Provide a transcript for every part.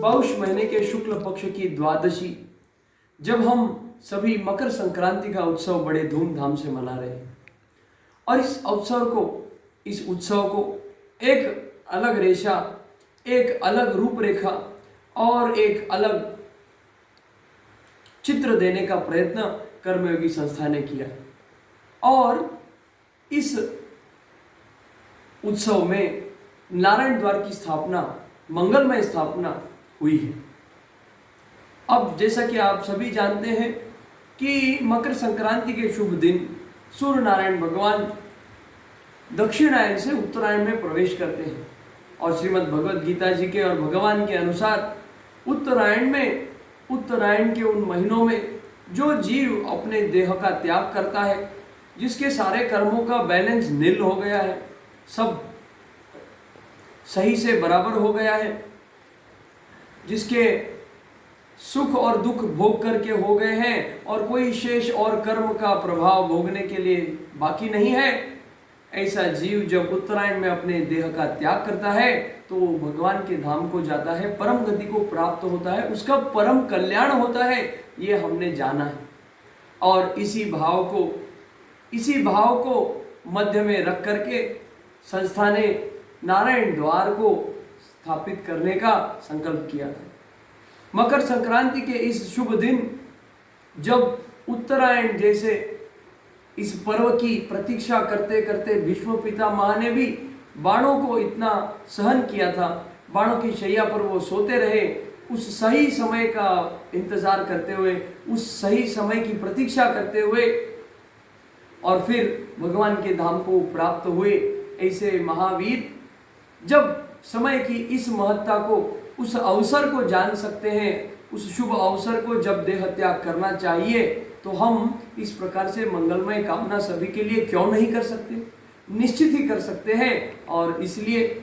पौष महीने के शुक्ल पक्ष की द्वादशी, जब हम सभी मकर संक्रांति का उत्सव बड़े धूमधाम से मना रहे हैं और इस उत्सव को एक अलग रेशा, एक अलग रूपरेखा और एक अलग चित्र देने का प्रयत्न कर्मयोगी संस्था ने किया और इस उत्सव में नारायण द्वार की स्थापना, मंगलमय स्थापना हुई है। अब जैसा कि आप सभी जानते हैं कि मकर संक्रांति के शुभ दिन सूर्य नारायण भगवान दक्षिणायन से उत्तरायण में प्रवेश करते हैं और श्रीमद् भगवद गीता जी के और भगवान के अनुसार उत्तरायण के उन महीनों में जो जीव अपने देह का त्याग करता है, जिसके सारे कर्मों का बैलेंस नील हो गया है, सब सही से बराबर हो गया है, जिसके सुख और दुख भोग करके हो गए हैं और कोई शेष और कर्म का प्रभाव भोगने के लिए बाकी नहीं है, ऐसा जीव जब उत्तरायण में अपने देह का त्याग करता है तो भगवान के धाम को जाता है, परम गति को प्राप्त होता है, उसका परम कल्याण होता है, ये हमने जाना है। और इसी भाव को मध्य में रख करके संस्था ने नारायण द्वार को स्थापित करने का संकल्प किया था। मकर संक्रांति के इस शुभ दिन जब उत्तरायण जैसे इस पर्व की प्रतीक्षा करते करते भीष्म पितामह ने भी बाणों को इतना सहन किया था, बाणों की शैया पर वो सोते रहे, उस सही समय का इंतजार करते हुए, उस सही समय की प्रतीक्षा करते हुए और फिर भगवान के धाम को प्राप्त हुए। ऐसे महावीर जब समय की इस महत्ता को, उस अवसर को जान सकते हैं, उस शुभ अवसर को जब देह त्याग करना चाहिए, तो हम इस प्रकार से मंगलमय कामना सभी के लिए क्यों नहीं कर सकते? निश्चित ही कर सकते हैं। और इसलिए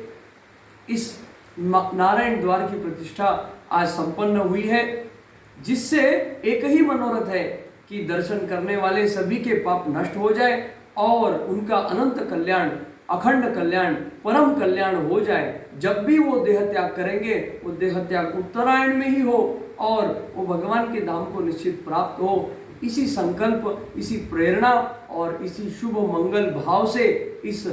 इस नारायण द्वार की प्रतिष्ठा आज संपन्न हुई है, जिससे एक ही मनोरथ है कि दर्शन करने वाले सभी के पाप नष्ट हो जाए और उनका अनंत कल्याण, अखंड कल्याण, परम कल्याण हो जाए। जब भी वो देह त्याग करेंगे, वो देह त्याग उत्तरायण में ही हो और वो भगवान के धाम को निश्चित प्राप्त हो। इसी संकल्प, इसी प्रेरणा और इसी शुभ मंगल भाव से इस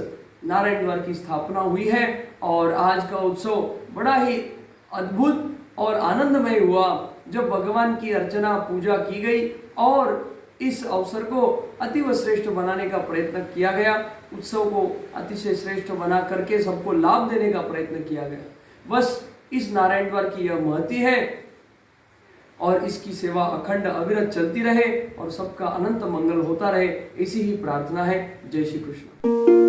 नारायण द्वार की स्थापना हुई है और आज का उत्सव बड़ा ही अद्भुत और आनंदमय हुआ जब भगवान की अर्चना पूजा की गई और इस अवसर को अतिव श्रेष्ठ बनाने का प्रयत्न किया गया, उत्सव को अतिशय श्रेष्ठ बना करके सबको लाभ देने का प्रयत्न किया गया। बस इस नारायण द्वार की यह महती है और इसकी सेवा अखंड अविरत चलती रहे और सबका अनंत मंगल होता रहे, ऐसी ही प्रार्थना है। जय श्री कृष्ण।